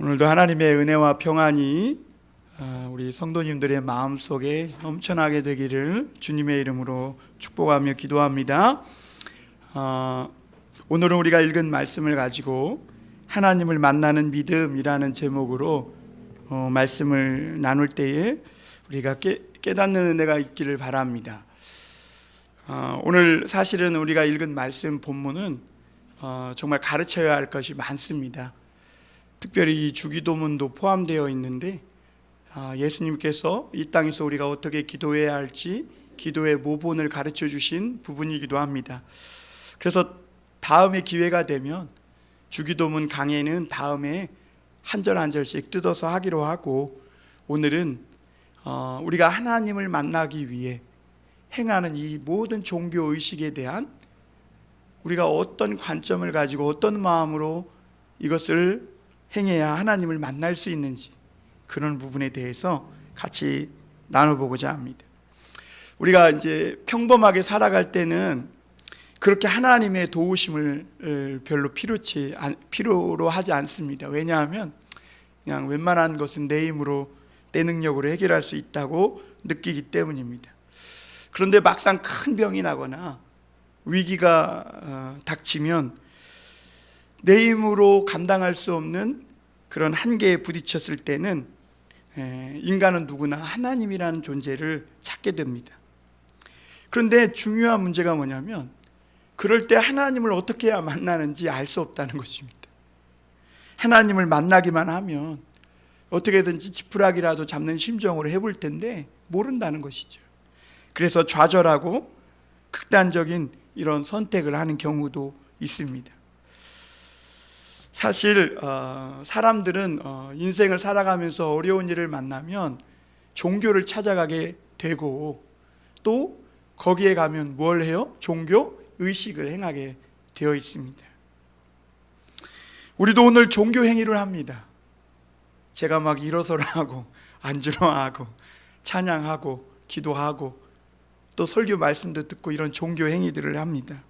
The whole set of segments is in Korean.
오늘도 하나님의 은혜와 평안이 우리 성도님들의 마음속에 넘쳐나게 되기를 주님의 이름으로 축복하며 기도합니다. 오늘은 우리가 읽은 말씀을 가지고 하나님을 만나는 믿음이라는 제목으로 말씀을 나눌 때에 우리가 깨닫는 은혜가 있기를 바랍니다. 오늘 사실은 우리가 읽은 말씀 본문은 정말 가르쳐야 할 것이 많습니다. 특별히 이 주기도문도 포함되어 있는데 예수님께서 이 땅에서 우리가 어떻게 기도해야 할지 기도의 모본을 가르쳐 주신 부분이기도 합니다. 그래서 다음에 기회가 되면 주기도문 강해는 다음에 한 절 한 절씩 뜯어서 하기로 하고, 오늘은 우리가 하나님을 만나기 위해 행하는 이 모든 종교 의식에 대한 우리가 어떤 관점을 가지고 어떤 마음으로 이것을 행해야 하나님을 만날 수 있는지, 그런 부분에 대해서 같이 나눠보고자 합니다. 우리가 이제 평범하게 살아갈 때는 그렇게 하나님의 도우심을 별로 필요로 하지 않습니다. 왜냐하면 그냥 웬만한 것은 내 힘으로 내 능력으로 해결할 수 있다고 느끼기 때문입니다. 그런데 막상 큰 병이 나거나 위기가 닥치면 내 힘으로 감당할 수 없는 그런 한계에 부딪혔을 때는 인간은 누구나 하나님이라는 존재를 찾게 됩니다. 그런데 중요한 문제가 뭐냐면, 그럴 때 하나님을 어떻게 해야 만나는지 알 수 없다는 것입니다. 하나님을 만나기만 하면 어떻게든지 지푸라기라도 잡는 심정으로 해볼 텐데 모른다는 것이죠. 그래서 좌절하고 극단적인 이런 선택을 하는 경우도 있습니다. 사실 사람들은 인생을 살아가면서 어려운 일을 만나면 종교를 찾아가게 되고, 또 거기에 가면 뭘 해요? 종교 의식을 행하게 되어 있습니다. 우리도 오늘 종교 행위를 합니다. 제가 막 일어서라 하고 앉으라 하고 찬양하고 기도하고 또 설교 말씀도 듣고 이런 종교 행위들을 합니다.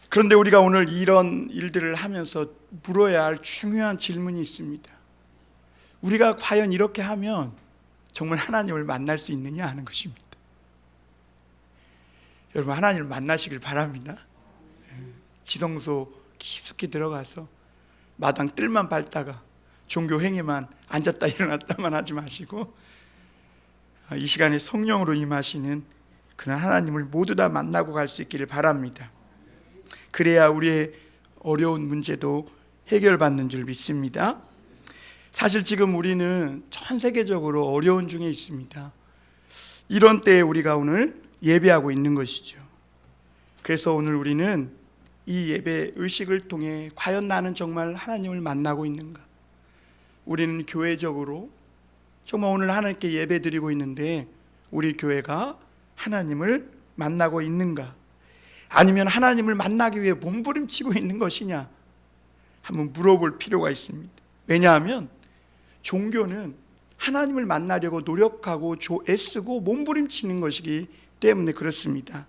그런데 우리가 오늘 이런 일들을 하면서 물어야 할 중요한 질문이 있습니다. 우리가 과연 이렇게 하면 정말 하나님을 만날 수 있느냐 하는 것입니다. 여러분, 하나님을 만나시길 바랍니다. 지성소 깊숙이 들어가서 마당 뜰만 밟다가 종교 행위만 앉았다 일어났다만 하지 마시고, 이 시간에 성령으로 임하시는 그런 하나님을 모두 다 만나고 갈 수 있기를 바랍니다. 그래야 우리의 어려운 문제도 해결받는 줄 믿습니다. 사실 지금 우리는 전 세계적으로 어려운 중에 있습니다. 이런 때에 우리가 오늘 예배하고 있는 것이죠. 그래서 오늘 우리는 이 예배 의식을 통해 과연 나는 정말 하나님을 만나고 있는가? 우리는 교회적으로 정말 오늘 하나님께 예배 드리고 있는데 우리 교회가 하나님을 만나고 있는가? 아니면 하나님을 만나기 위해 몸부림치고 있는 것이냐? 한번 물어볼 필요가 있습니다. 왜냐하면 종교는 하나님을 만나려고 노력하고 애쓰고 몸부림치는 것이기 때문에 그렇습니다.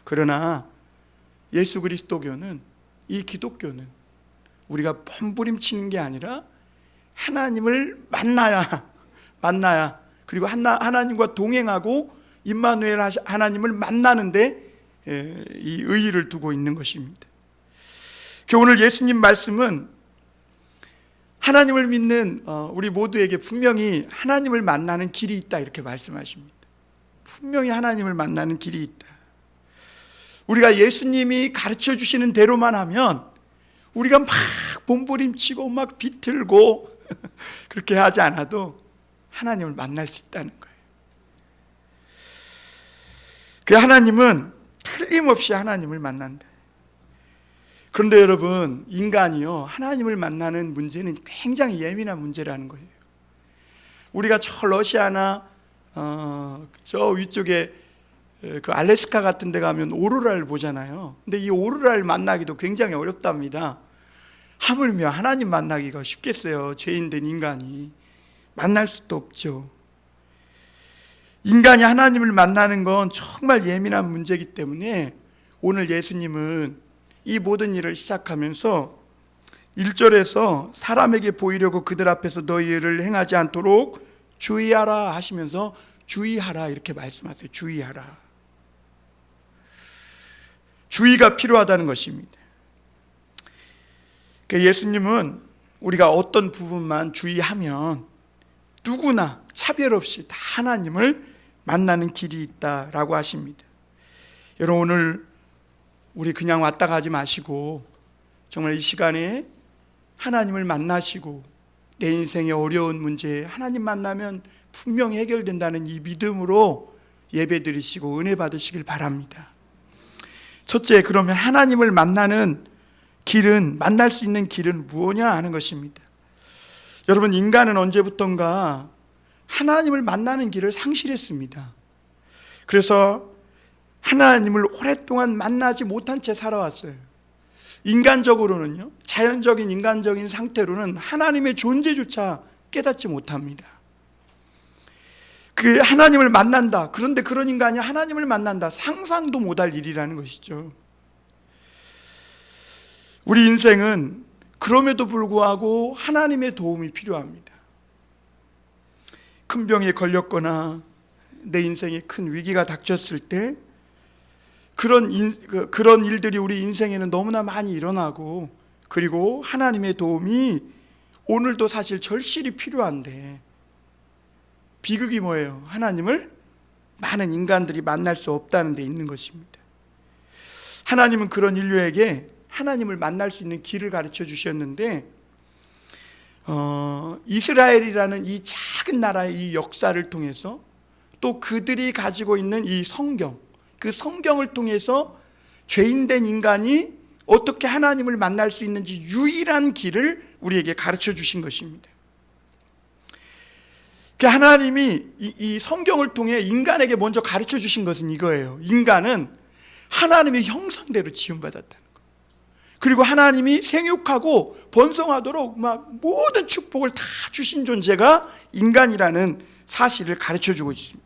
그러나 예수 그리스도교는, 이 기독교는 우리가 몸부림치는 게 아니라 하나님을 만나야 그리고 하나님과 동행하고 임마누엘 하나님을 만나는데 이 의의를 두고 있는 것입니다. 오늘 예수님 말씀은 하나님을 믿는 우리 모두에게 분명히 하나님을 만나는 길이 있다, 이렇게 말씀하십니다. 분명히 하나님을 만나는 길이 있다. 우리가 예수님이 가르쳐 주시는 대로만 하면, 우리가 막 몸부림치고 막 비틀고 그렇게 하지 않아도 하나님을 만날 수 있다는 거예요. 그 하나님은 틀림없이 하나님을 만난다. 그런데 여러분, 인간이요, 하나님을 만나는 문제는 굉장히 예민한 문제라는 거예요. 우리가 저 러시아나 저 위쪽에 그 알래스카 같은 데 가면 오로라를 보잖아요. 근데 이 오로라를 만나기도 굉장히 어렵답니다. 하물며 하나님 만나기가 쉽겠어요? 죄인된 인간이 만날 수도 없죠. 인간이 하나님을 만나는 건 정말 예민한 문제이기 때문에 오늘 예수님은 이 모든 일을 시작하면서 1절에서 사람에게 보이려고 그들 앞에서 너희를 행하지 않도록 주의하라 하시면서 주의하라 이렇게 말씀하세요. 주의하라. 주의가 필요하다는 것입니다. 예수님은 우리가 어떤 부분만 주의하면 누구나 차별 없이 다 하나님을 만나는 길이 있다라고 하십니다. 여러분, 오늘 우리 그냥 왔다 가지 마시고 정말 이 시간에 하나님을 만나시고 내 인생의 어려운 문제 하나님 만나면 분명히 해결된다는 이 믿음으로 예배 드리시고 은혜 받으시길 바랍니다. 첫째, 그러면 하나님을 만나는 길은, 만날 수 있는 길은 무엇이냐 하는 것입니다. 여러분, 인간은 언제부턴가 하나님을 만나는 길을 상실했습니다. 그래서 하나님을 오랫동안 만나지 못한 채 살아왔어요. 인간적으로는요, 자연적인 인간적인 상태로는 하나님의 존재조차 깨닫지 못합니다. 그 하나님을 만난다. 그런데 그런 인간이 하나님을 만난다. 상상도 못할 일이라는 것이죠. 우리 인생은 그럼에도 불구하고 하나님의 도움이 필요합니다. 큰 병에 걸렸거나 내 인생에 큰 위기가 닥쳤을 때 그런 일들이 우리 인생에는 너무나 많이 일어나고, 그리고 하나님의 도움이 오늘도 사실 절실히 필요한데 비극이 뭐예요? 하나님을 많은 인간들이 만날 수 없다는 데 있는 것입니다. 하나님은 그런 인류에게 하나님을 만날 수 있는 길을 가르쳐 주셨는데 이스라엘이라는 이 작은 나라의 이 역사를 통해서, 또 그들이 가지고 있는 이 성경, 그 성경을 통해서 죄인된 인간이 어떻게 하나님을 만날 수 있는지 유일한 길을 우리에게 가르쳐 주신 것입니다. 하나님이 이 성경을 통해 인간에게 먼저 가르쳐 주신 것은 이거예요. 인간은 하나님의 형상대로 지음받았다는 거. 그리고 하나님이 생육하고 번성하도록 막 모든 축복을 다 주신 존재가 인간이라는 사실을 가르쳐 주고 있습니다.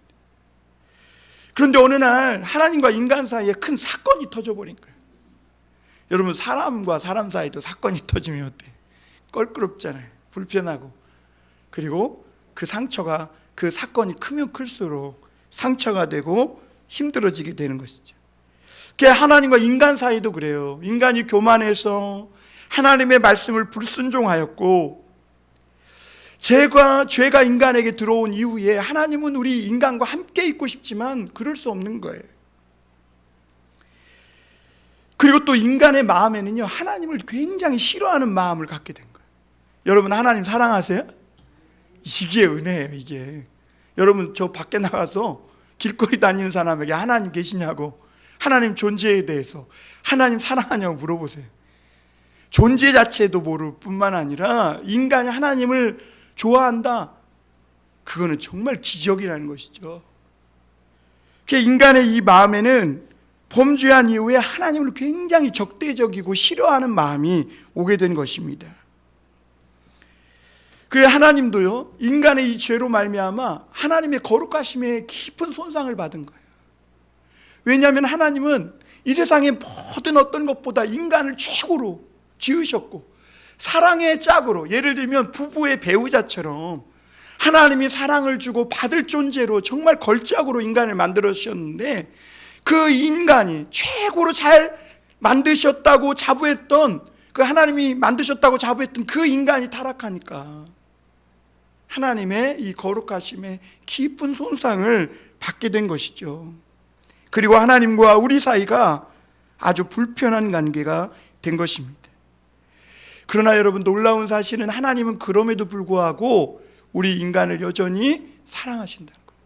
그런데 어느 날 하나님과 인간 사이에 큰 사건이 터져버린 거예요. 여러분, 사람과 사람 사이도 사건이 터지면 어때요? 껄끄럽잖아요. 불편하고. 그리고 그 상처가, 그 사건이 크면 클수록 상처가 되고 힘들어지게 되는 것이죠. 하나님과 인간 사이도 그래요. 인간이 교만해서 하나님의 말씀을 불순종하였고, 죄가 인간에게 들어온 이후에 하나님은 우리 인간과 함께 있고 싶지만 그럴 수 없는 거예요. 그리고 또 인간의 마음에는요, 하나님을 굉장히 싫어하는 마음을 갖게 된 거예요. 여러분, 하나님 사랑하세요? 이게 은혜예요, 이게. 여러분, 저 밖에 나가서 길거리 다니는 사람에게 하나님 계시냐고, 하나님 존재에 대해서, 하나님 사랑하냐고 물어보세요. 존재 자체도 모를 뿐만 아니라 인간이 하나님을 좋아한다, 그거는 정말 기적이라는 것이죠. 인간의 이 마음에는 범죄한 이후에 하나님을 굉장히 적대적이고 싫어하는 마음이 오게 된 것입니다. 하나님도요, 인간의 이 죄로 말미암아 하나님의 거룩하심에 깊은 손상을 받은 거예요. 왜냐하면 하나님은 이 세상의 모든 어떤 것보다 인간을 최고로 지으셨고, 사랑의 짝으로, 예를 들면 부부의 배우자처럼 하나님이 사랑을 주고 받을 존재로 정말 걸작으로 인간을 만들어 주셨는데, 그 인간이 최고로 잘 만드셨다고 자부했던, 그 하나님이 만드셨다고 자부했던 그 인간이 타락하니까 하나님의 이 거룩하심에 깊은 손상을 받게 된 것이죠. 그리고 하나님과 우리 사이가 아주 불편한 관계가 된 것입니다. 그러나 여러분, 놀라운 사실은 하나님은 그럼에도 불구하고 우리 인간을 여전히 사랑하신다는 거예요.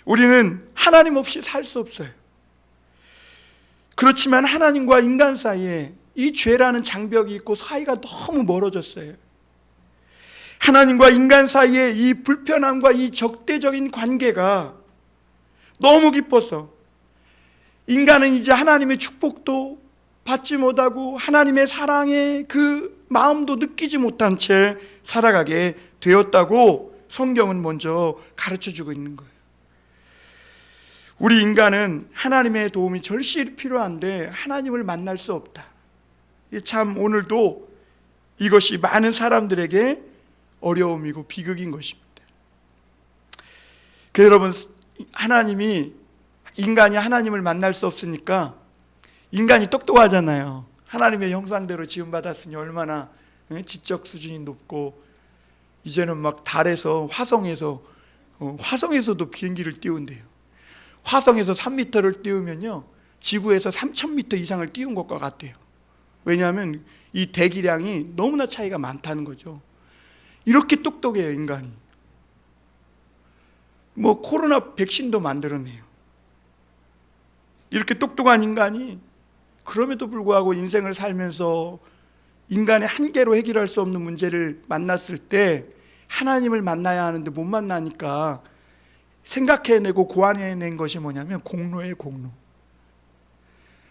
우리는 하나님 없이 살 수 없어요. 그렇지만 하나님과 인간 사이에 이 죄라는 장벽이 있고 사이가 너무 멀어졌어요. 하나님과 인간 사이에 이 불편함과 이 적대적인 관계가 너무 깊어서 인간은 이제 하나님의 축복도 받지 못하고 하나님의 사랑의 그 마음도 느끼지 못한 채 살아가게 되었다고 성경은 먼저 가르쳐주고 있는 거예요. 우리 인간은 하나님의 도움이 절실히 필요한데 하나님을 만날 수 없다. 참 오늘도 이것이 많은 사람들에게 어려움이고 비극인 것입니다. 여러분, 인간이 하나님을 만날 수 없으니까 인간이 똑똑하잖아요. 하나님의 형상대로 지음받았으니 얼마나 지적 수준이 높고, 이제는 막 달에서 화성에서도 비행기를 띄운대요. 화성에서 3m를 띄우면요, 지구에서 3000m 이상을 띄운 것과 같대요. 왜냐하면 이 대기량이 너무나 차이가 많다는 거죠. 이렇게 똑똑해요, 인간이. 코로나 백신도 만들어내요. 이렇게 똑똑한 인간이 그럼에도 불구하고 인생을 살면서 인간의 한계로 해결할 수 없는 문제를 만났을 때 하나님을 만나야 하는데 못 만나니까 생각해내고 고안해낸 것이 뭐냐면 공로예요, 공로.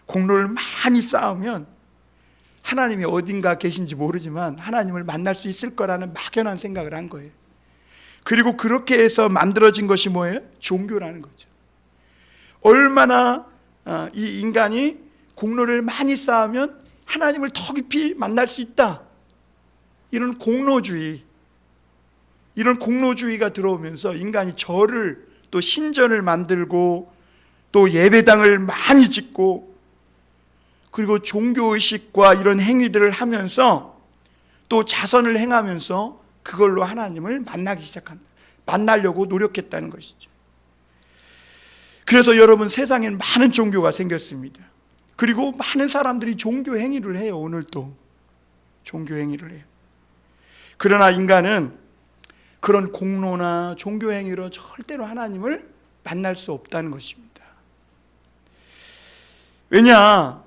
공로를 많이 쌓으면 하나님이 어딘가 계신지 모르지만 하나님을 만날 수 있을 거라는 막연한 생각을 한 거예요. 그리고 그렇게 해서 만들어진 것이 뭐예요? 종교라는 거죠. 얼마나 이 인간이 공로를 많이 쌓으면 하나님을 더 깊이 만날 수 있다, 이런 공로주의가 들어오면서 인간이 절을, 또 신전을 만들고, 또 예배당을 많이 짓고, 그리고 종교의식과 이런 행위들을 하면서 또 자선을 행하면서 그걸로 하나님을 만나려고 노력했다는 것이죠. 그래서 여러분, 세상엔 많은 종교가 생겼습니다. 그리고 많은 사람들이 종교 행위를 해요. 오늘도 종교 행위를 해요. 그러나 인간은 그런 공로나 종교 행위로 절대로 하나님을 만날 수 없다는 것입니다. 왜냐?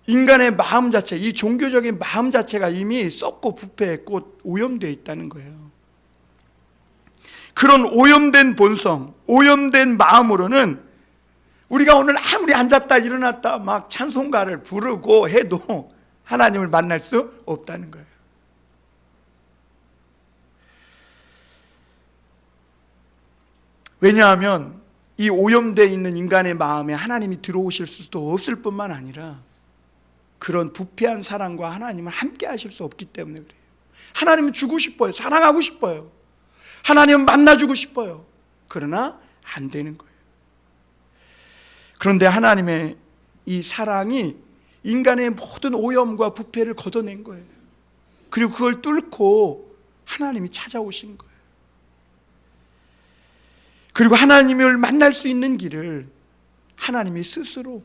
인간의 마음 자체, 이 종교적인 마음 자체가 이미 썩고 부패했고 오염되어 있다는 거예요. 그런 오염된 본성, 오염된 마음으로는 우리가 오늘 아무리 앉았다 일어났다 막 찬송가를 부르고 해도 하나님을 만날 수 없다는 거예요. 왜냐하면 이 오염되어 있는 인간의 마음에 하나님이 들어오실 수도 없을 뿐만 아니라 그런 부패한 사랑과 하나님을 함께 하실 수 없기 때문에 그래요. 하나님은 주고 싶어요. 사랑하고 싶어요. 하나님은 만나주고 싶어요. 그러나 안 되는 거예요. 그런데 하나님의 이 사랑이 인간의 모든 오염과 부패를 걷어낸 거예요. 그리고 그걸 뚫고 하나님이 찾아오신 거예요. 그리고 하나님을 만날 수 있는 길을 하나님이 스스로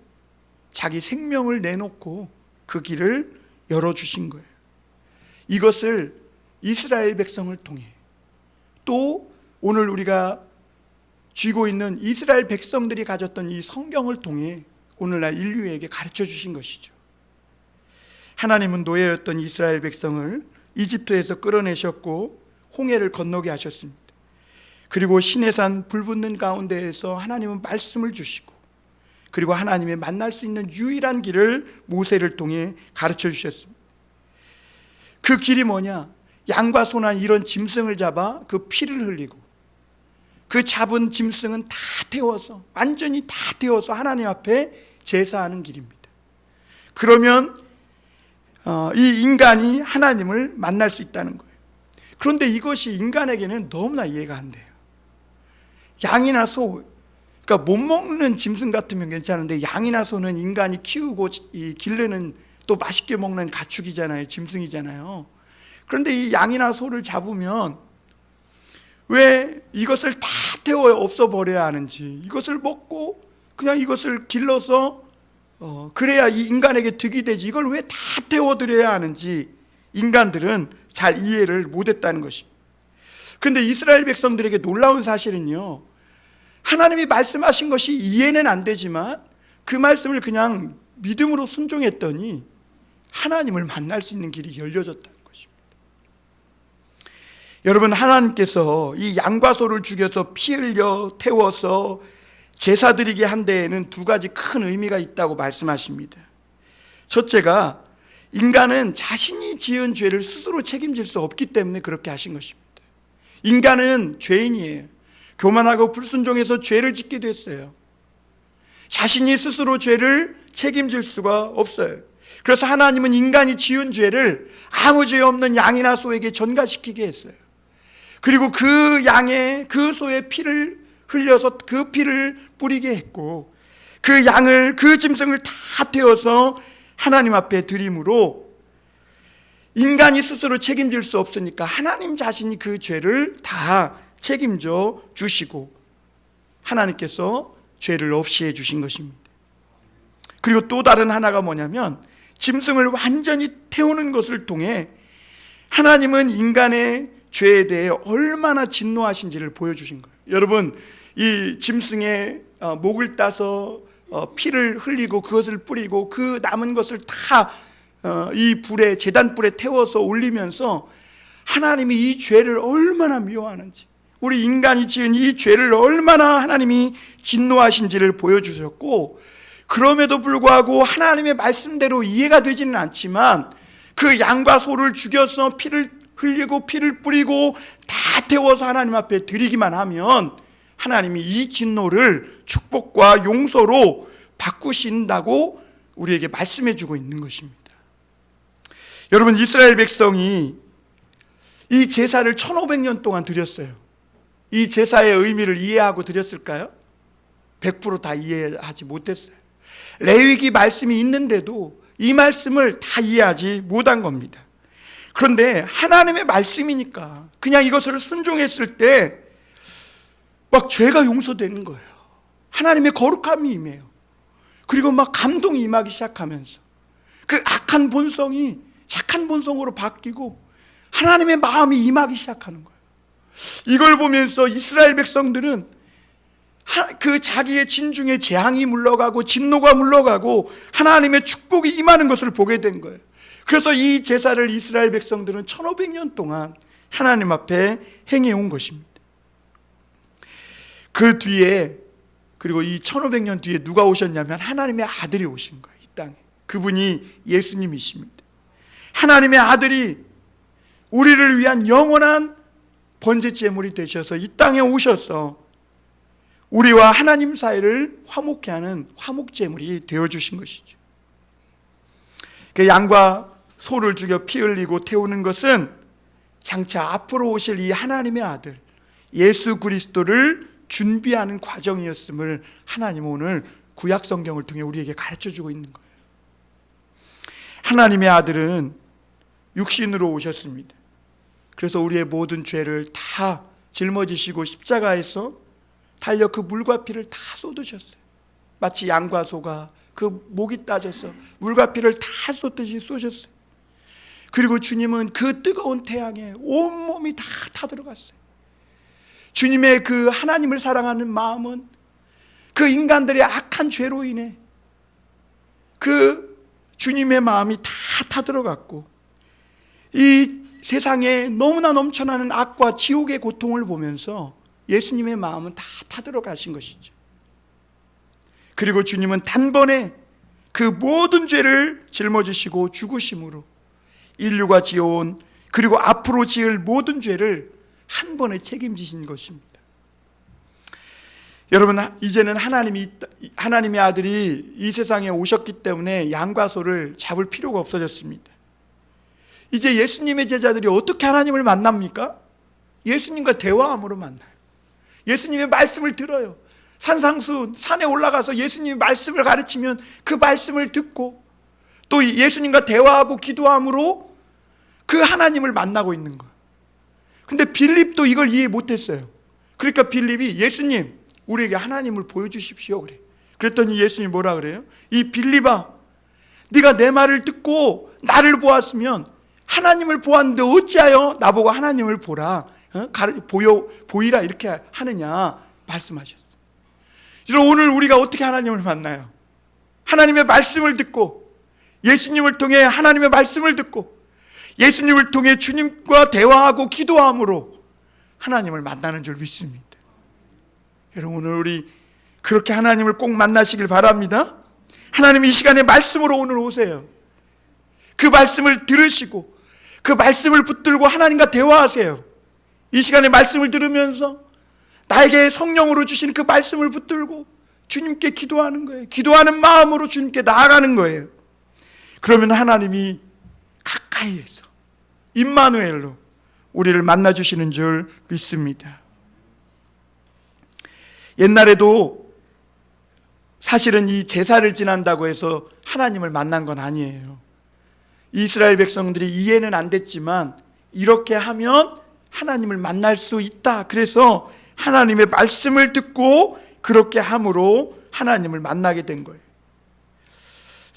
자기 생명을 내놓고 그 길을 열어주신 거예요. 이것을 이스라엘 백성을 통해, 또 오늘 우리가 쥐고 있는 이스라엘 백성들이 가졌던 이 성경을 통해 오늘날 인류에게 가르쳐 주신 것이죠. 하나님은 노예였던 이스라엘 백성을 이집트에서 끌어내셨고 홍해를 건너게 하셨습니다. 그리고 시내산 불붙는 가운데에서 하나님은 말씀을 주시고, 그리고 하나님의 만날 수 있는 유일한 길을 모세를 통해 가르쳐 주셨습니다. 그 길이 뭐냐? 양과 소나 이런 짐승을 잡아 그 피를 흘리고 그 잡은 짐승은 다 태워서, 완전히 다 태워서 하나님 앞에 제사하는 길입니다. 그러면 이 인간이 하나님을 만날 수 있다는 거예요. 그런데 이것이 인간에게는 너무나 이해가 안 돼요. 양이나 소, 그러니까 못 먹는 짐승 같으면 괜찮은데 양이나 소는 인간이 키우고 기르는, 또 맛있게 먹는 가축이잖아요. 짐승이잖아요. 그런데 이 양이나 소를 잡으면 왜 이것을 다 태워 없어버려야 하는지, 이것을 먹고 그냥 이것을 길러서 그래야 이 인간에게 득이 되지, 이걸 왜 다 태워드려야 하는지 인간들은 잘 이해를 못했다는 것입니다. 그런데 이스라엘 백성들에게 놀라운 사실은요, 하나님이 말씀하신 것이 이해는 안 되지만 그 말씀을 그냥 믿음으로 순종했더니 하나님을 만날 수 있는 길이 열려졌다는 것입니다. 여러분, 하나님께서 이 양과 소를 죽여서 피 흘려 태워서 제사 드리게 한 데에는 두 가지 큰 의미가 있다고 말씀하십니다. 첫째가 인간은 자신이 지은 죄를 스스로 책임질 수 없기 때문에 그렇게 하신 것입니다. 인간은 죄인이에요. 교만하고 불순종해서 죄를 짓게 됐어요. 자신이 스스로 죄를 책임질 수가 없어요. 그래서 하나님은 인간이 지은 죄를 아무 죄 없는 양이나 소에게 전가시키게 했어요. 그리고 그 양의, 그 소의 피를 흘려서 그 피를 뿌리게 했고, 그 양을, 그 짐승을 다 태워서 하나님 앞에 드림으로 인간이 스스로 책임질 수 없으니까 하나님 자신이 그 죄를 다 책임져 주시고 하나님께서 죄를 없이 해 주신 것입니다. 그리고 또 다른 하나가 뭐냐면, 짐승을 완전히 태우는 것을 통해 하나님은 인간의 죄에 대해 얼마나 진노하신지를 보여주신 거예요. 여러분, 이 짐승의 목을 따서 피를 흘리고 그것을 뿌리고 그 남은 것을 다 이 불에, 제단불에 태워서 올리면서 하나님이 이 죄를 얼마나 미워하는지, 우리 인간이 지은 이 죄를 얼마나 하나님이 진노하신지를 보여주셨고, 그럼에도 불구하고 하나님의 말씀대로 이해가 되지는 않지만 그 양과 소를 죽여서 피를 흘리고 피를 뿌리고 다 태워서 하나님 앞에 드리기만 하면 하나님이 이 진노를 축복과 용서로 바꾸신다고 우리에게 말씀해 주고 있는 것입니다. 여러분, 이스라엘 백성이 이 제사를 1500년 동안 드렸어요. 이 제사의 의미를 이해하고 드렸을까요? 100% 다 이해하지 못했어요. 레위기 말씀이 있는데도 이 말씀을 다 이해하지 못한 겁니다. 그런데 하나님의 말씀이니까 그냥 이것을 순종했을 때 막 죄가 용서되는 거예요. 하나님의 거룩함이 임해요. 그리고 막 감동이 임하기 시작하면서 그 악한 본성이 착한 본성으로 바뀌고 하나님의 마음이 임하기 시작하는 거예요. 이걸 보면서 이스라엘 백성들은 그 자기의 진중에 재앙이 물러가고 진노가 물러가고 하나님의 축복이 임하는 것을 보게 된 거예요. 그래서 이 제사를 이스라엘 백성들은 1500년 동안 하나님 앞에 행해온 것입니다. 그 뒤에, 그리고 이 1500년 뒤에 누가 오셨냐면 하나님의 아들이 오신 거예요. 이 땅에. 그분이 예수님이십니다. 하나님의 아들이 우리를 위한 영원한 번제 제물이 되셔서 이 땅에 오셔서 우리와 하나님 사이를 화목케 하는 화목 제물이 되어주신 것이죠. 그 양과 소를 죽여 피 흘리고 태우는 것은 장차 앞으로 오실 이 하나님의 아들 예수 그리스도를 준비하는 과정이었음을 하나님은 오늘 구약 성경을 통해 우리에게 가르쳐주고 있는 거예요. 하나님의 아들은 육신으로 오셨습니다. 그래서 우리의 모든 죄를 다 짊어지시고 십자가에서 달려 그 물과 피를 다 쏟으셨어요. 마치 양과 소가 그 목이 따져서 물과 피를 다 쏟듯이 쏟으셨어요. 그리고 주님은 그 뜨거운 태양에 온몸이 다 타들어갔어요. 주님의 그 하나님을 사랑하는 마음은 그 인간들의 악한 죄로 인해 그 주님의 마음이 다 타들어갔고, 이 세상에 너무나 넘쳐나는 악과 지옥의 고통을 보면서 예수님의 마음은 다 타들어가신 것이죠. 그리고 주님은 단번에 그 모든 죄를 짊어지시고 죽으심으로 인류가 지어온, 그리고 앞으로 지을 모든 죄를 한 번에 책임지신 것입니다. 여러분, 이제는 하나님의 아들이 이 세상에 오셨기 때문에 양과 소를 잡을 필요가 없어졌습니다. 이제 예수님의 제자들이 어떻게 하나님을 만납니까? 예수님과 대화함으로 만나요. 예수님의 말씀을 들어요. 산상수훈, 산에 올라가서 예수님의 말씀을 가르치면 그 말씀을 듣고 또 예수님과 대화하고 기도함으로 그 하나님을 만나고 있는 거예요. 근데 빌립도 이걸 이해 못했어요. 그러니까 빌립이 예수님, 우리에게 하나님을 보여주십시오 그래. 그랬더니 예수님이 뭐라 그래요? 이 빌립아, 네가 내 말을 듣고 나를 보았으면 하나님을 보았는데 어찌하여 나보고 하나님을 보라, 보이라 이렇게 하느냐 말씀하셨어요. 그래서 오늘 우리가 어떻게 하나님을 만나요? 하나님의 말씀을 듣고, 예수님을 통해 하나님의 말씀을 듣고 예수님을 통해 주님과 대화하고 기도함으로 하나님을 만나는 줄 믿습니다. 여러분, 오늘 우리 그렇게 하나님을 꼭 만나시길 바랍니다. 하나님 이 시간에 말씀으로 오늘 오세요. 그 말씀을 들으시고 그 말씀을 붙들고 하나님과 대화하세요. 이 시간에 말씀을 들으면서 나에게 성령으로 주신 그 말씀을 붙들고 주님께 기도하는 거예요. 기도하는 마음으로 주님께 나아가는 거예요. 그러면 하나님이 가까이에서 임마누엘로 우리를 만나주시는 줄 믿습니다. 옛날에도 사실은 이 제사를 지난다고 해서 하나님을 만난 건 아니에요. 이스라엘 백성들이 이해는 안 됐지만 이렇게 하면 하나님을 만날 수 있다. 그래서 하나님의 말씀을 듣고 그렇게 함으로 하나님을 만나게 된 거예요.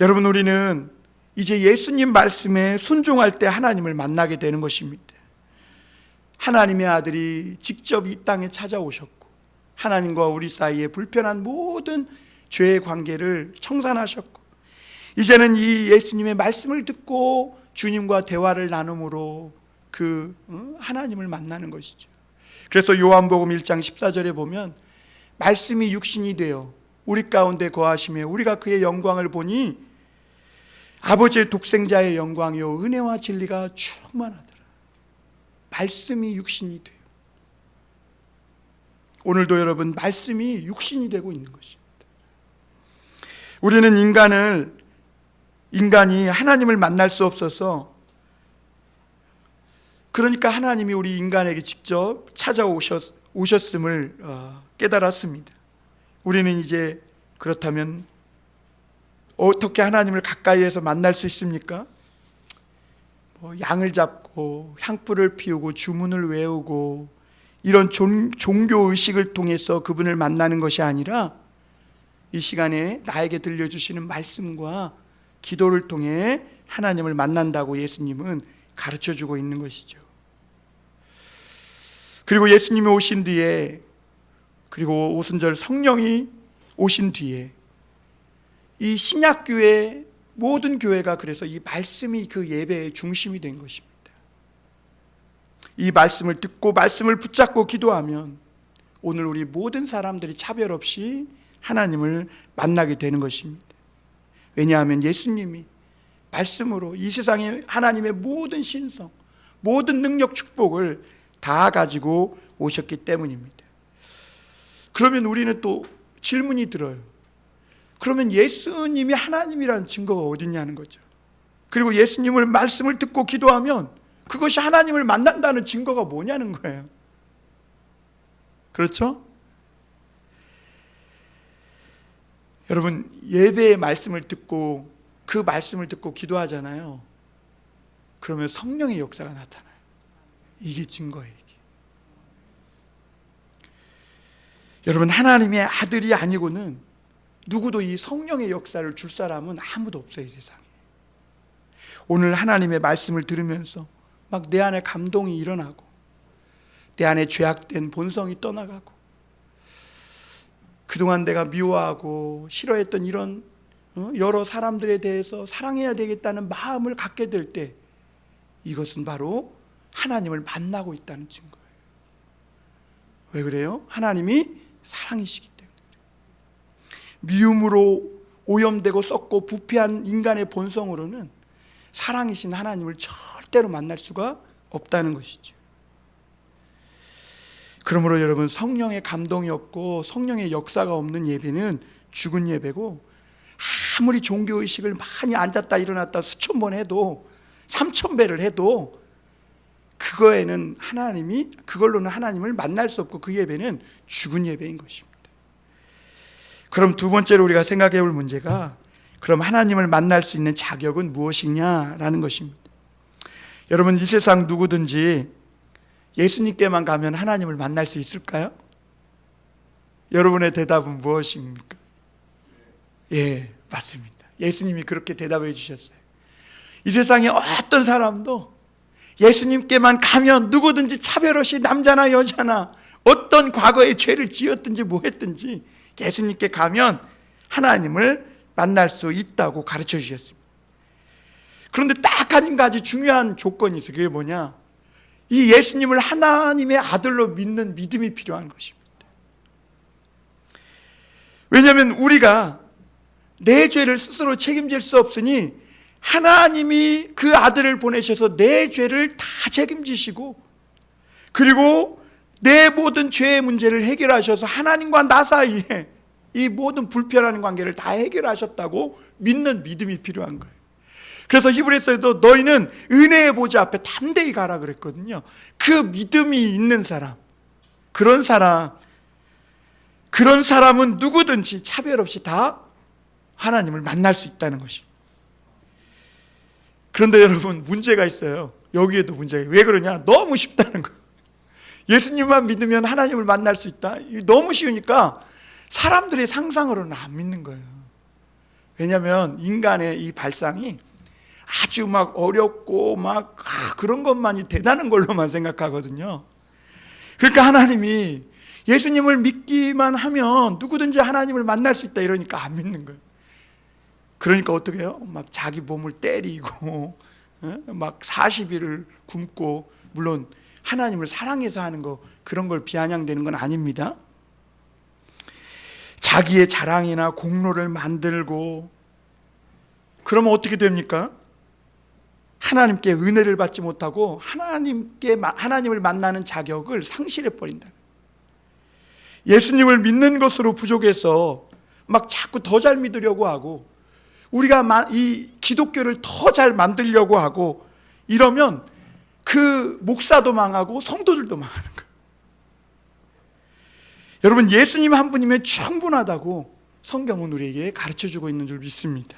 여러분, 우리는 이제 예수님 말씀에 순종할 때 하나님을 만나게 되는 것입니다. 하나님의 아들이 직접 이 땅에 찾아오셨고 하나님과 우리 사이에 불편한 모든 죄의 관계를 청산하셨고 이제는 이 예수님의 말씀을 듣고 주님과 대화를 나눔으로 하나님을 만나는 것이죠. 그래서 요한복음 1장 14절에 보면 말씀이 육신이 되어 우리 가운데 거하시며 우리가 그의 영광을 보니 아버지의 독생자의 영광이요 은혜와 진리가 충만하더라. 말씀이 육신이 돼요. 오늘도 여러분, 말씀이 육신이 되고 있는 것입니다. 우리는 인간이 하나님을 만날 수 없어서, 그러니까 하나님이 우리 인간에게 직접 찾아오셨음을 깨달았습니다. 우리는 이제 그렇다면 어떻게 하나님을 가까이에서 만날 수 있습니까? 양을 잡고 향불을 피우고 주문을 외우고 이런 종교 의식을 통해서 그분을 만나는 것이 아니라 이 시간에 나에게 들려주시는 말씀과 기도를 통해 하나님을 만난다고 예수님은 가르쳐주고 있는 것이죠. 그리고 예수님이 오신 뒤에, 그리고 오순절 성령이 오신 뒤에 이 신약교회 모든 교회가 그래서 이 말씀이 그 예배의 중심이 된 것입니다. 이 말씀을 듣고 말씀을 붙잡고 기도하면 오늘 우리 모든 사람들이 차별 없이 하나님을 만나게 되는 것입니다. 왜냐하면 예수님이 말씀으로 이 세상에 하나님의 모든 신성, 모든 능력, 축복을 다 가지고 오셨기 때문입니다. 그러면 우리는 또 질문이 들어요. 그러면 예수님이 하나님이라는 증거가 어디 있냐는 거죠. 그리고 예수님을 말씀을 듣고 기도하면 그것이 하나님을 만난다는 증거가 뭐냐는 거예요. 그렇죠? 여러분, 예배의 말씀을 듣고 그 말씀을 듣고 기도하잖아요. 그러면 성령의 역사가 나타나요. 이게 증거예요. 이게. 여러분, 하나님의 아들이 아니고는 누구도 이 성령의 역사를 줄 사람은 아무도 없어요, 이 세상에. 오늘 하나님의 말씀을 들으면서 막 내 안에 감동이 일어나고 내 안에 죄악된 본성이 떠나가고 그동안 내가 미워하고 싫어했던 이런 여러 사람들에 대해서 사랑해야 되겠다는 마음을 갖게 될 때 이것은 바로 하나님을 만나고 있다는 증거예요. 왜 그래요? 하나님이 사랑이시기 때문에. 미움으로 오염되고 썩고 부패한 인간의 본성으로는 사랑이신 하나님을 절대로 만날 수가 없다는 것이죠. 그러므로 여러분, 성령의 감동이 없고 성령의 역사가 없는 예배는 죽은 예배고, 아무리 종교의식을 많이 앉았다 일어났다 수천 번 해도 3000배를 해도 그걸로는 하나님을 만날 수 없고 그 예배는 죽은 예배인 것입니다. 그럼 두 번째로 우리가 생각해 볼 문제가, 그럼 하나님을 만날 수 있는 자격은 무엇이냐라는 것입니다. 여러분, 이 세상 누구든지 예수님께만 가면 하나님을 만날 수 있을까요? 여러분의 대답은 무엇입니까? 예, 맞습니다. 예수님이 그렇게 대답해 주셨어요. 이 세상에 어떤 사람도 예수님께만 가면 누구든지 차별 없이 남자나 여자나 어떤 과거의 죄를 지었든지 뭐 했든지 예수님께 가면 하나님을 만날 수 있다고 가르쳐 주셨습니다. 그런데 딱 한 가지 중요한 조건이 있어요. 그게 뭐냐? 이 예수님을 하나님의 아들로 믿는 믿음이 필요한 것입니다. 왜냐하면 우리가 내 죄를 스스로 책임질 수 없으니 하나님이 그 아들을 보내셔서 내 죄를 다 책임지시고, 그리고 내 모든 죄의 문제를 해결하셔서 하나님과 나 사이에 이 모든 불편한 관계를 다 해결하셨다고 믿는 믿음이 필요한 거예요. 그래서 히브리서에도 너희는 은혜의 보좌 앞에 담대히 가라 그랬거든요. 그 믿음이 있는 사람, 그런 사람은 누구든지 차별 없이 다 하나님을 만날 수 있다는 것입니다. 그런데 여러분, 문제가 있어요. 여기에도 문제가. 왜 그러냐? 너무 쉽다는 거예요. 예수님만 믿으면 하나님을 만날 수 있다. 너무 쉬우니까 사람들의 상상으로는 안 믿는 거예요. 왜냐하면 인간의 이 발상이 아주 막 어렵고 막 그런 것만이 대단한 걸로만 생각하거든요. 그러니까 하나님이 예수님을 믿기만 하면 누구든지 하나님을 만날 수 있다 이러니까 안 믿는 거예요. 그러니까 어떻게 해요? 막 자기 몸을 때리고 막 40일을 굶고, 물론 하나님을 사랑해서 하는 거 그런 걸 비아냥대는 건 아닙니다. 자기의 자랑이나 공로를 만들고 그러면 어떻게 됩니까? 하나님께 은혜를 받지 못하고 하나님을 만나는 자격을 상실해 버린다. 예수님을 믿는 것으로 부족해서 막 자꾸 더 잘 믿으려고 하고, 우리가 이 기독교를 더 잘 만들려고 하고 이러면 그 목사도 망하고 성도들도 망하는 거예요. 여러분, 예수님 한 분이면 충분하다고 성경은 우리에게 가르쳐주고 있는 줄 믿습니다.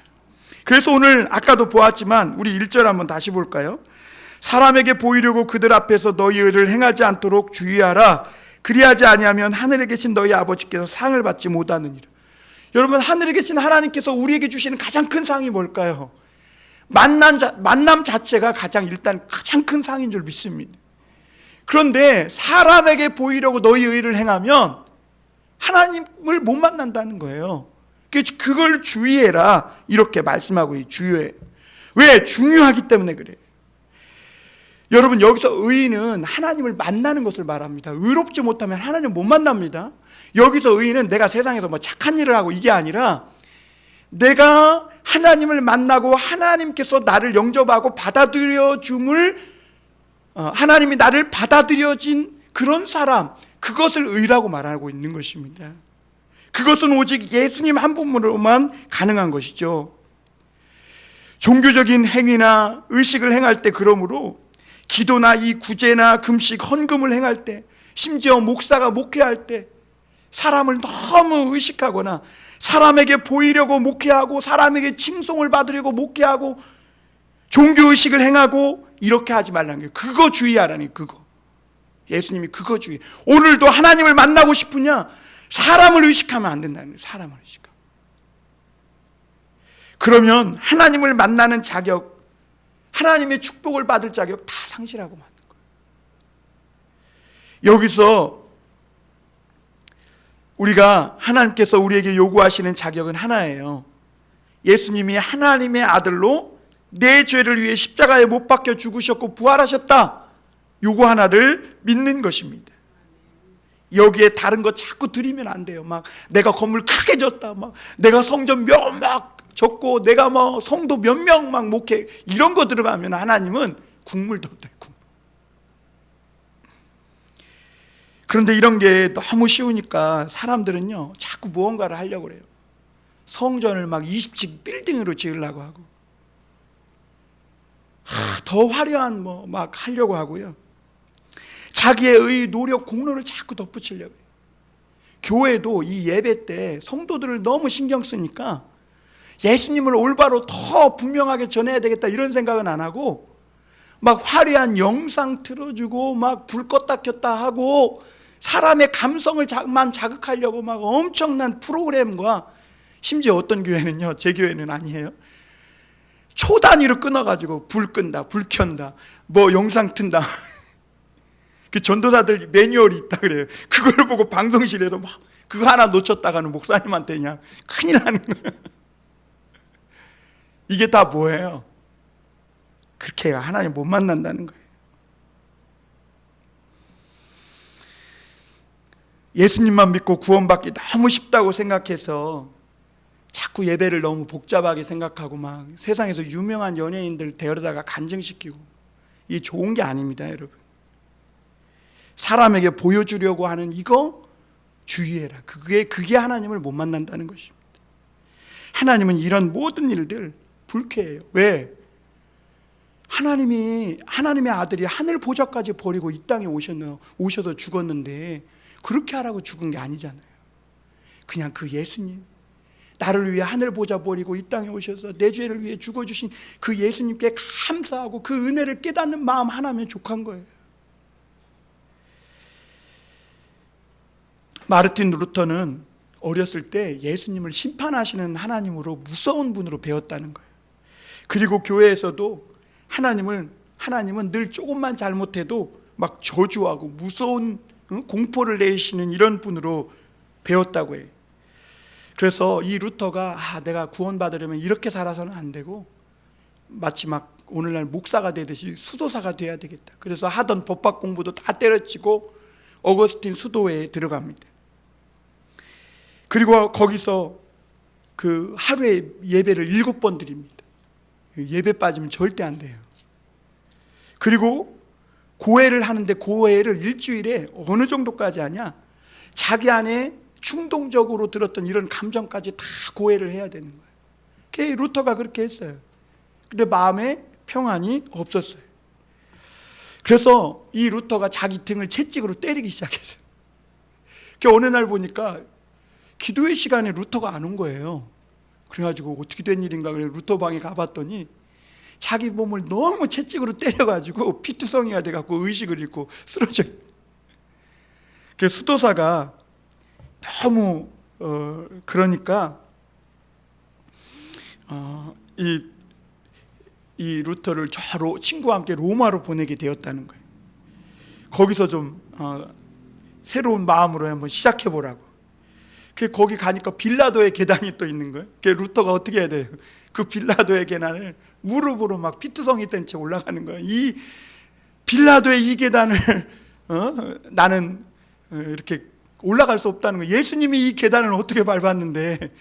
그래서 오늘 아까도 보았지만 우리 1절 한번 다시 볼까요? 사람에게 보이려고 그들 앞에서 너희 의를 행하지 않도록 주의하라. 그리하지 아니하면 하늘에 계신 너희 아버지께서 상을 받지 못하느니라. 여러분, 하늘에 계신 하나님께서 우리에게 주시는 가장 큰 상이 뭘까요? 만남 자체가 가장 큰 상인 줄 믿습니다. 그런데 사람에게 보이려고 너희 의를 행하면 하나님을 못 만난다는 거예요. 그걸 주의해라 이렇게 말씀하고 주의해. 왜? 중요하기 때문에 그래요. 여러분, 여기서 의인은 하나님을 만나는 것을 말합니다. 의롭지 못하면 하나님을 못 만납니다. 여기서 의인은 내가 세상에서 뭐 착한 일을 하고 이게 아니라 내가 하나님을 만나고 하나님께서 나를 영접하고 받아들여 줌을, 하나님이 나를 받아들여진 그런 사람, 그것을 의라고 말하고 있는 것입니다. 그것은 오직 예수님 한 분으로만 가능한 것이죠. 종교적인 행위나 의식을 행할 때, 그러므로 기도나 이 구제나 금식, 헌금을 행할 때, 심지어 목사가 목회할 때 사람을 너무 의식하거나 사람에게 보이려고 목회하고 사람에게 칭송을 받으려고 목회하고 종교의식을 행하고 이렇게 하지 말라는 거예요. 그거 주의하라니. 그거 예수님이 그거 주의. 오늘도 하나님을 만나고 싶으냐? 사람을 의식하면 안 된다는 거예요. 사람을 의식하면. 그러면 하나님을 만나는 자격, 하나님의 축복을 받을 자격 다 상실하고 마는 거예요. 여기서 우리가 하나님께서 우리에게 요구하시는 자격은 하나예요. 예수님이 하나님의 아들로 내 죄를 위해 십자가에 못 박혀 죽으셨고 부활하셨다. 요거 하나를 믿는 것입니다. 여기에 다른 거 자꾸 드리면 안 돼요. 막 내가 건물 크게 졌다, 막 내가 성전 막 졌고, 내가 뭐 성도 몇 명 막 목회, 이런 거 들어가면 하나님은 국물도 없다. 그런데 이런 게 너무 쉬우니까 사람들은요 자꾸 무언가를 하려고 그래요. 성전을 막 20층 빌딩으로 지으려고 하고, 더 화려한 뭐 막 하려고 하고요. 자기의 노력, 공로를 자꾸 덧붙이려고 해요. 교회도 이 예배 때 성도들을 너무 신경 쓰니까 예수님을 올바로 더 분명하게 전해야 되겠다 이런 생각은 안 하고, 막 화려한 영상 틀어주고 막 불 껐다 켰다 하고 사람의 감성을만 자극하려고 막 엄청난 프로그램과, 심지어 어떤 교회는요, 제 교회는 아니에요, 초 단위로 끊어가지고 불 끈다, 불 켠다, 뭐 영상 튼다. 그 전도사들 매뉴얼이 있다 그래요. 그걸 보고 방송실에서 막 그거 하나 놓쳤다가는 목사님한테 그냥 큰일 나는 거예요. 이게 다 뭐예요? 그렇게 하나님 못 만난다는 거예요. 예수님만 믿고 구원받기 너무 쉽다고 생각해서 자꾸 예배를 너무 복잡하게 생각하고 막 세상에서 유명한 연예인들 데려다가 간증시키고, 이게 좋은 게 아닙니다, 여러분. 사람에게 보여주려고 하는 이거 주의해라. 그게 하나님을 못 만난다는 것입니다. 하나님은 이런 모든 일들 불쾌해요. 왜? 하나님의 아들이 하늘 보좌까지 버리고 이 땅에 오셔서 죽었는데 그렇게 하라고 죽은 게 아니잖아요. 그냥 그 예수님, 나를 위해 하늘 보좌 버리고 이 땅에 오셔서 내 죄를 위해 죽어주신 그 예수님께 감사하고 그 은혜를 깨닫는 마음 하나면 족한 거예요. 마르틴 루터는 어렸을 때 예수님을 심판하시는 하나님으로 무서운 분으로 배웠다는 거예요. 그리고 교회에서도 하나님은 늘 조금만 잘못해도 막 저주하고 무서운 공포를 내시는 이런 분으로 배웠다고 해요. 그래서 이 루터가 내가 구원받으려면 이렇게 살아서는 안 되고 마치 막 오늘날 목사가 되듯이 수도사가 돼야 되겠다. 그래서 하던 법학 공부도 다 때려치고 어거스틴 수도회에 들어갑니다. 그리고 거기서 그 하루에 예배를 7번 드립니다. 예배 빠지면 절대 안 돼요. 그리고 고해를 하는데 고해를 일주일에 어느 정도까지 하냐? 자기 안에 충동적으로 들었던 이런 감정까지 다 고해를 해야 되는 거예요. 루터가 그렇게 했어요. 근데 마음에 평안이 없었어요. 그래서 이 루터가 자기 등을 채찍으로 때리기 시작했어요. 어느 날 보니까 기도의 시간에 루터가 안 온 거예요. 그래가지고 어떻게 된 일인가 그래 루터 방에 가봤더니 자기 몸을 너무 채찍으로 때려가지고 피투성이가 돼갖고 의식을 잃고 쓰러져요. 그 수도사가 너무 그러니까 이 루터를 친구와 함께 로마로 보내게 되었다는 거예요. 거기서 좀 새로운 마음으로 한번 시작해 보라고. 거기 가니까 빌라도의 계단이 또 있는 거예요. 루터가 어떻게 해야 돼요? 그 빌라도의 계단을 무릎으로 막 피투성이 된 채 올라가는 거예요. 이 빌라도의 이 계단을 나는 이렇게 올라갈 수 없다는 거예요. 예수님이 이 계단을 어떻게 밟았는데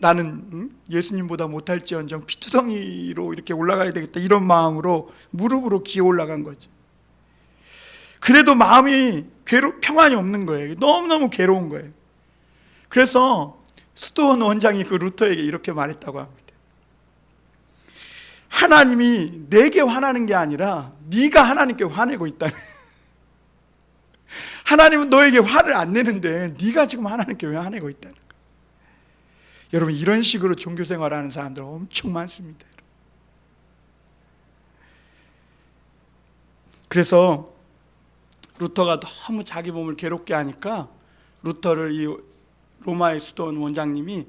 나는 예수님보다 못할지언정 피투성이로 이렇게 올라가야 되겠다, 이런 마음으로 무릎으로 기어 올라간 거죠. 그래도 마음이 평안이 없는 거예요. 너무너무 괴로운 거예요. 그래서 스토원 원장이 그 루터에게 이렇게 말했다고 합니다. 하나님이 내게 화나는 게 아니라 네가 하나님께 화내고 있다. 하나님은 너에게 화를 안 내는데 네가 지금 하나님께 왜 화내고 있다는 거예요. 여러분, 이런 식으로 종교생활하는 사람들 엄청 많습니다. 그래서 루터가 너무 자기 몸을 괴롭게 하니까 루터를 이 로마의 수도원 원장님이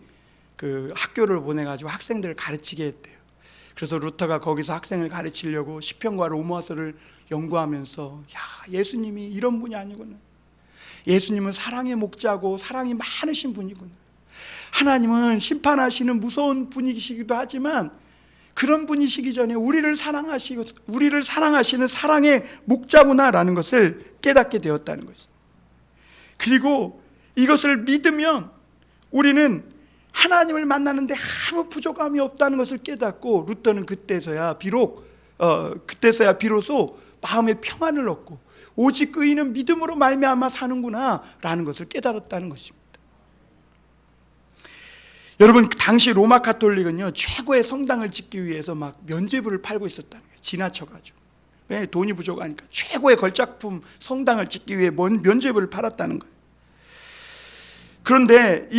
그 학교를 보내가지고 학생들을 가르치게 했대요. 그래서 루터가 거기서 학생을 가르치려고 시편과 로마서를 연구하면서 예수님이 이런 분이 아니구나. 예수님은 사랑의 목자고 사랑이 많으신 분이구나. 하나님은 심판하시는 무서운 분이시기도 하지만 그런 분이시기 전에 우리를 사랑하시는 사랑의 목자구나라는 것을 깨닫게 되었다는 것입니다. 그리고 이것을 믿으면 우리는 하나님을 만나는데 아무 부족함이 없다는 것을 깨닫고 루터는 그때서야 비로소 마음의 평안을 얻고 오직 의인은 믿음으로 말미암아 사는구나 라는 것을 깨달았다는 것입니다. 여러분, 당시 로마 가톨릭은요 최고의 성당을 짓기 위해서 막 면죄부를 팔고 있었다는 거예요. 지나쳐가지고. 왜? 돈이 부족하니까 최고의 걸작품 성당을 짓기 위해 면죄부를 팔았다는 거예요. 그런데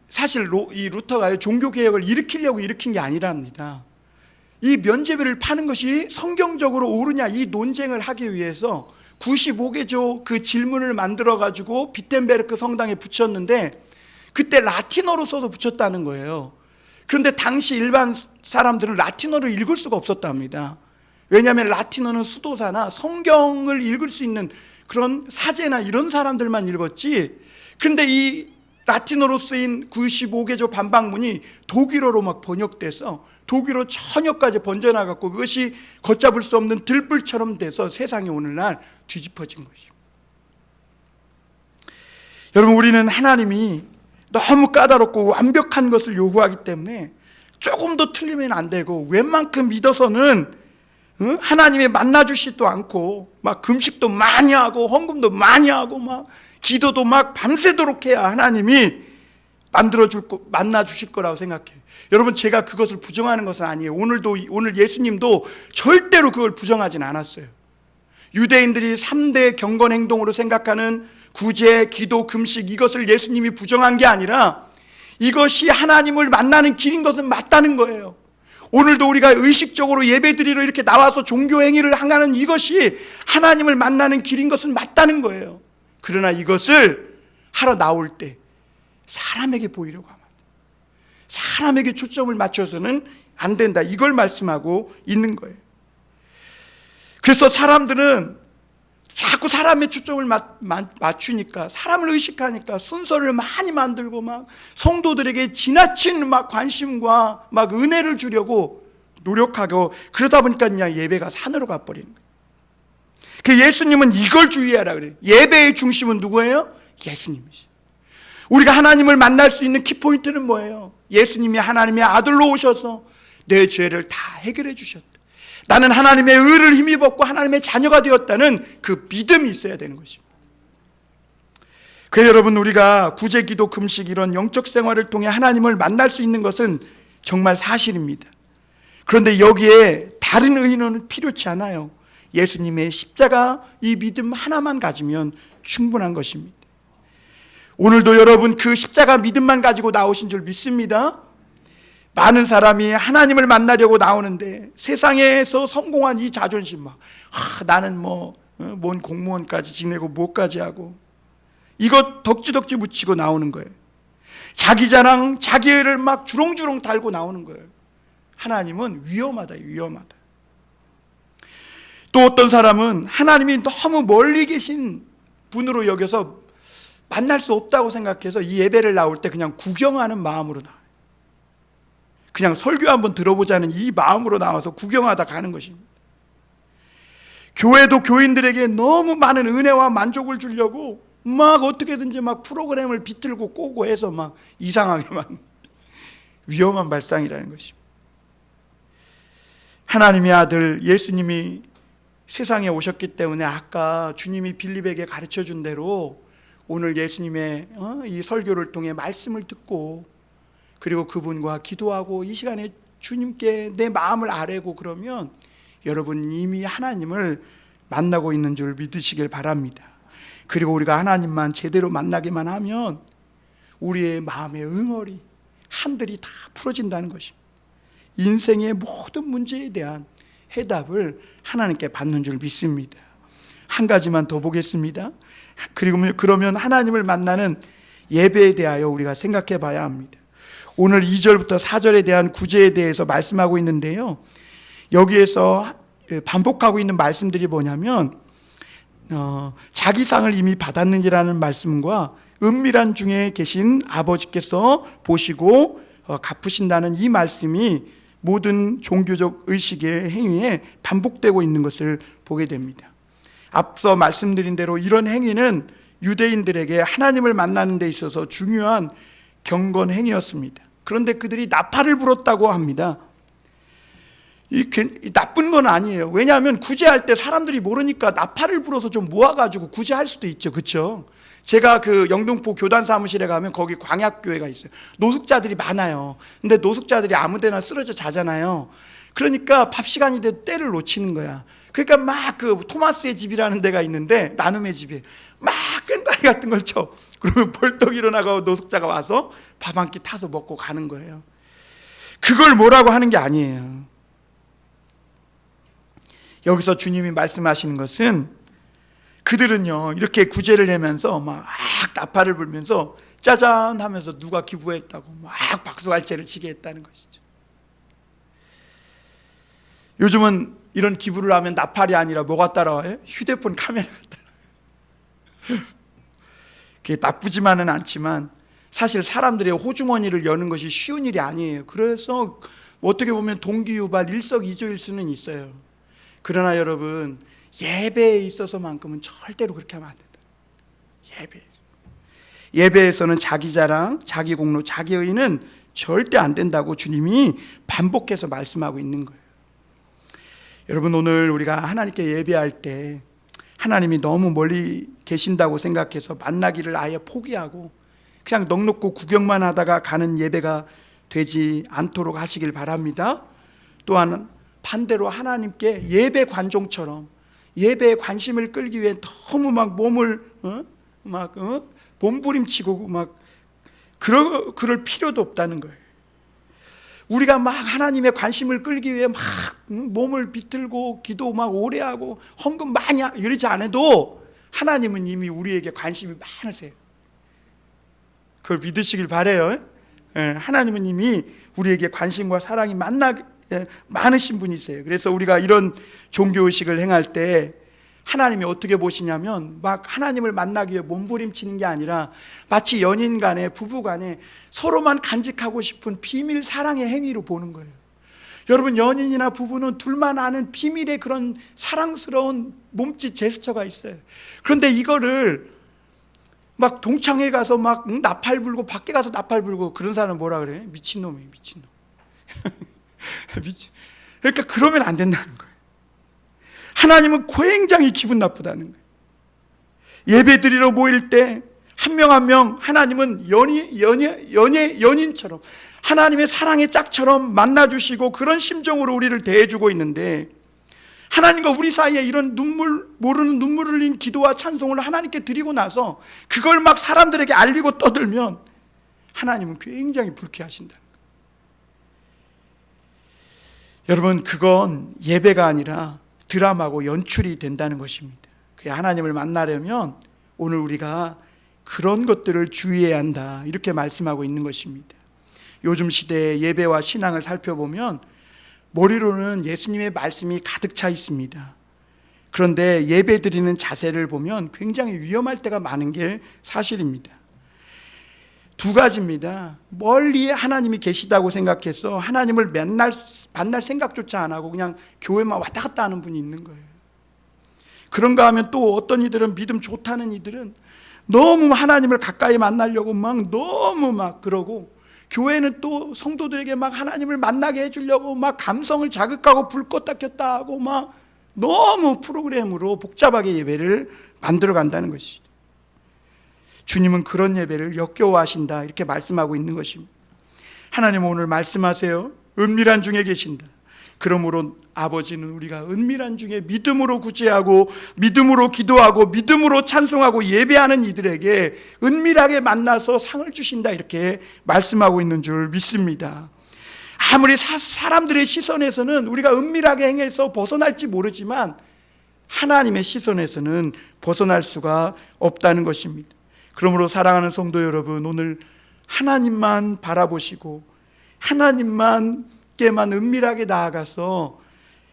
사실 이 루터가 종교개혁을 일으키려고 일으킨 게 아니랍니다. 이 면죄부를 파는 것이 성경적으로 옳으냐 이 논쟁을 하기 위해서 95개조 그 질문을 만들어가지고 비텐베르크 성당에 붙였는데 그때 라틴어로 써서 붙였다는 거예요. 그런데 당시 일반 사람들은 라틴어를 읽을 수가 없었답니다. 왜냐하면 라틴어는 수도사나 성경을 읽을 수 있는 그런 사제나 이런 사람들만 읽었지. 그런데 이 라틴어로 쓰인 95개조 반박문이 독일어로 막 번역돼서 독일어 전역까지 번져나갔고 그것이 걷잡을 수 없는 들불처럼 돼서 세상이 오늘날 뒤집어진 것입니다. 여러분, 우리는 하나님이 너무 까다롭고 완벽한 것을 요구하기 때문에 조금도 틀리면 안 되고 웬만큼 믿어서는 하나님이 만나주시지도 않고 막 금식도 많이 하고 헌금도 많이 하고 막 기도도 막 밤새도록 해야 하나님이 만나 주실 거라고 생각해요. 여러분, 제가 그것을 부정하는 것은 아니에요. 오늘 예수님도 절대로 그걸 부정하진 않았어요. 유대인들이 3대 경건 행동으로 생각하는 구제, 기도, 금식, 이것을 예수님이 부정한 게 아니라 이것이 하나님을 만나는 길인 것은 맞다는 거예요. 오늘도 우리가 의식적으로 예배드리러 이렇게 나와서 종교 행위를 행하는 이것이 하나님을 만나는 길인 것은 맞다는 거예요. 그러나 이것을 하러 나올 때 사람에게 보이려고 하면, 사람에게 초점을 맞춰서는 안 된다, 이걸 말씀하고 있는 거예요. 그래서 사람들은 자꾸 사람의 초점을 맞추니까, 사람을 의식하니까 순서를 많이 만들고 막 성도들에게 지나친 막 관심과 막 은혜를 주려고 노력하고, 그러다 보니까 그냥 예배가 산으로 가버리는 거예요. 그 예수님은 이걸 주의하라 그래요. 예배의 중심은 누구예요? 예수님이시죠. 우리가 하나님을 만날 수 있는 키포인트는 뭐예요? 예수님이 하나님의 아들로 오셔서 내 죄를 다 해결해 주셨다, 나는 하나님의 의를 힘입었고 하나님의 자녀가 되었다는 그 믿음이 있어야 되는 것입니다. 그래서 여러분, 우리가 구제, 기도, 금식 이런 영적 생활을 통해 하나님을 만날 수 있는 것은 정말 사실입니다. 그런데 여기에 다른 의인은 필요치 않아요. 예수님의 십자가, 이 믿음 하나만 가지면 충분한 것입니다. 오늘도 여러분 그 십자가 믿음만 가지고 나오신 줄 믿습니다. 많은 사람이 하나님을 만나려고 나오는데 세상에서 성공한 이 자존심, 나는 뭔 공무원까지 지내고 뭐까지 하고, 이것 덕지덕지 묻히고 나오는 거예요. 자기 자랑, 자기를 막 주렁주렁 달고 나오는 거예요. 하나님은 위험하다, 위험하다. 또 어떤 사람은 하나님이 너무 멀리 계신 분으로 여겨서 만날 수 없다고 생각해서 이 예배를 나올 때 그냥 구경하는 마음으로 나와요. 그냥 설교 한번 들어보자는 이 마음으로 나와서 구경하다 가는 것입니다. 교회도 교인들에게 너무 많은 은혜와 만족을 주려고 막 어떻게든지 막 프로그램을 비틀고 꼬고 해서 막 이상하게 막 위험한 발상이라는 것입니다. 하나님의 아들 예수님이 세상에 오셨기 때문에 아까 주님이 빌립에게 가르쳐준 대로 오늘 예수님의 이 설교를 통해 말씀을 듣고, 그리고 그분과 기도하고 이 시간에 주님께 내 마음을 아뢰고, 그러면 여러분 이미 하나님을 만나고 있는 줄 믿으시길 바랍니다. 그리고 우리가 하나님만 제대로 만나기만 하면 우리의 마음의 응어리, 한들이 다 풀어진다는 것입니다. 인생의 모든 문제에 대한 해답을 하나님께 받는 줄 믿습니다. 한 가지만 더 보겠습니다. 그러면 하나님을 만나는 예배에 대하여 우리가 생각해 봐야 합니다. 오늘 2절부터 4절에 대한 구제에 대해서 말씀하고 있는데요, 여기에서 반복하고 있는 말씀들이 뭐냐면 자기 상을 이미 받았는지라는 말씀과 은밀한 중에 계신 아버지께서 보시고 갚으신다는 이 말씀이 모든 종교적 의식의 행위에 반복되고 있는 것을 보게 됩니다. 앞서 말씀드린 대로 이런 행위는 유대인들에게 하나님을 만나는 데 있어서 중요한 경건 행위였습니다. 그런데 그들이 나팔을 불었다고 합니다. 이 나쁜 건 아니에요. 왜냐하면 구제할 때 사람들이 모르니까 나팔을 불어서 좀 모아가지고 구제할 수도 있죠. 그렇죠? 제가 그 영등포 교단 사무실에 가면 거기 광약교회가 있어요. 노숙자들이 많아요. 근데 노숙자들이 아무데나 쓰러져 자잖아요. 그러니까 밥 시간이 돼도 때를 놓치는 거야. 그러니까 막 그 토마스의 집이라는 데가 있는데, 나눔의 집에 막 끈다리 같은 걸 쳐. 그러면 벌떡 일어나고 노숙자가 와서 밥 한 끼 타서 먹고 가는 거예요. 그걸 뭐라고 하는 게 아니에요. 여기서 주님이 말씀하시는 것은 그들은요 이렇게 구제를 하면서 막 나팔을 불면서 짜잔 하면서 누가 기부했다고 막 박수갈채를 치게 했다는 것이죠. 요즘은 이런 기부를 하면 나팔이 아니라 뭐가 따라와요? 휴대폰 카메라가 따라와요. 그게 나쁘지만은 않지만 사실 사람들의 호주머니를 여는 것이 쉬운 일이 아니에요. 그래서 어떻게 보면 동기유발 일석이조일 수는 있어요. 그러나 여러분, 예배에 있어서만큼은 절대로 그렇게 하면 안 된다. 예배에서는 자기 자랑, 자기 공로, 자기 의는 절대 안 된다고 주님이 반복해서 말씀하고 있는 거예요. 여러분, 오늘 우리가 하나님께 예배할 때 하나님이 너무 멀리 계신다고 생각해서 만나기를 아예 포기하고 그냥 넉넉고 구경만 하다가 가는 예배가 되지 않도록 하시길 바랍니다. 또한 반대로 하나님께 예배 관종처럼 예배에 관심을 끌기 위해 너무 막 몸을 몸부림치고 막 그럴 필요도 없다는 거예요. 우리가 막 하나님의 관심을 끌기 위해 막 몸을 비틀고 기도 막 오래 하고 헌금 많이 이러지 않아도 하나님은 이미 우리에게 관심이 많으세요. 그걸 믿으시길 바라요. 하나님은 이미 우리에게 관심과 사랑이 많으신 분이세요. 그래서 우리가 이런 종교의식을 행할 때 하나님이 어떻게 보시냐면 막 하나님을 만나기 위해 몸부림치는 게 아니라 마치 연인 간에 부부 간에 서로만 간직하고 싶은 비밀 사랑의 행위로 보는 거예요. 여러분, 연인이나 부부는 둘만 아는 비밀의 그런 사랑스러운 몸짓 제스처가 있어요. 그런데 이거를 막 동창회 가서 막 나팔 불고 밖에 가서 나팔 불고 그런 사람은 뭐라 그래? 미친놈이에요, 미친놈. 그러니까 그러면 안 된다는 거예요. 하나님은 굉장히 기분 나쁘다는 거예요. 예배 드리러 모일 때 한 명 한 명 하나님은 연인처럼 하나님의 사랑의 짝처럼 만나주시고 그런 심정으로 우리를 대해주고 있는데, 하나님과 우리 사이에 이런 모르는 눈물 흘린 기도와 찬송을 하나님께 드리고 나서 그걸 막 사람들에게 알리고 떠들면 하나님은 굉장히 불쾌하신다. 여러분, 그건 예배가 아니라 드라마고 연출이 된다는 것입니다. 하나님을 만나려면 오늘 우리가 그런 것들을 주의해야 한다, 이렇게 말씀하고 있는 것입니다. 요즘 시대의 예배와 신앙을 살펴보면 머리로는 예수님의 말씀이 가득 차 있습니다. 그런데 예배 드리는 자세를 보면 굉장히 위험할 때가 많은 게 사실입니다. 두 가지입니다. 멀리 하나님이 계시다고 생각해서 하나님을 맨날 만날 생각조차 안 하고 그냥 교회만 왔다 갔다 하는 분이 있는 거예요. 그런가 하면 또 어떤 이들은, 믿음 좋다는 이들은 너무 하나님을 가까이 만나려고 막 너무 막 그러고, 교회는 또 성도들에게 막 하나님을 만나게 해주려고 막 감성을 자극하고 불 껐다 켰다 하고 막 너무 프로그램으로 복잡하게 예배를 만들어 간다는 것이죠. 주님은 그런 예배를 역겨워하신다, 이렇게 말씀하고 있는 것입니다. 하나님은 오늘 말씀하세요. 은밀한 중에 계신다. 그러므로 아버지는 우리가 은밀한 중에 믿음으로 구제하고 믿음으로 기도하고 믿음으로 찬송하고 예배하는 이들에게 은밀하게 만나서 상을 주신다, 이렇게 말씀하고 있는 줄 믿습니다. 아무리 사람들의 시선에서는 우리가 은밀하게 행해서 벗어날지 모르지만 하나님의 시선에서는 벗어날 수가 없다는 것입니다. 그러므로 사랑하는 성도 여러분, 오늘 하나님만 바라보시고 하나님께만 은밀하게 나아가서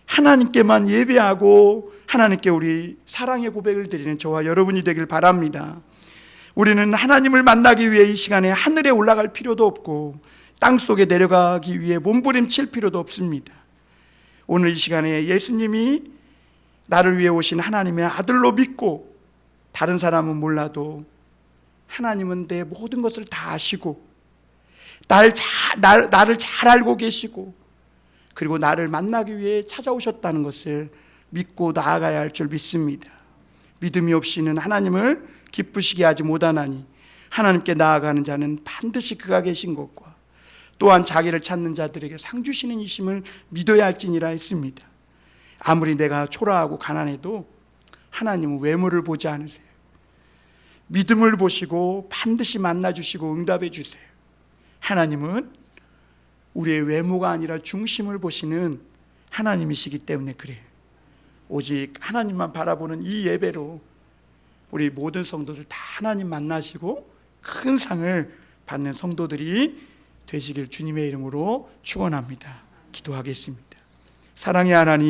하나님께만 예배하고 하나님께 우리 사랑의 고백을 드리는 저와 여러분이 되길 바랍니다. 우리는 하나님을 만나기 위해 이 시간에 하늘에 올라갈 필요도 없고 땅속에 내려가기 위해 몸부림칠 필요도 없습니다. 오늘 이 시간에 예수님이 나를 위해 오신 하나님의 아들로 믿고, 다른 사람은 몰라도 하나님은 내 모든 것을 다 아시고 나를 잘 알고 계시고, 그리고 나를 만나기 위해 찾아오셨다는 것을 믿고 나아가야 할 줄 믿습니다. 믿음이 없이는 하나님을 기쁘시게 하지 못하나니 하나님께 나아가는 자는 반드시 그가 계신 것과 또한 자기를 찾는 자들에게 상 주시는 이심을 믿어야 할지니라 했습니다. 아무리 내가 초라하고 가난해도 하나님은 외모를 보지 않으세요. 믿음을 보시고 반드시 만나주시고 응답해 주세요. 하나님은 우리의 외모가 아니라 중심을 보시는 하나님이시기 때문에 그래요. 오직 하나님만 바라보는 이 예배로 우리 모든 성도들 다 하나님 만나시고 큰 상을 받는 성도들이 되시길 주님의 이름으로 축원합니다. 기도하겠습니다. 사랑의 하나님,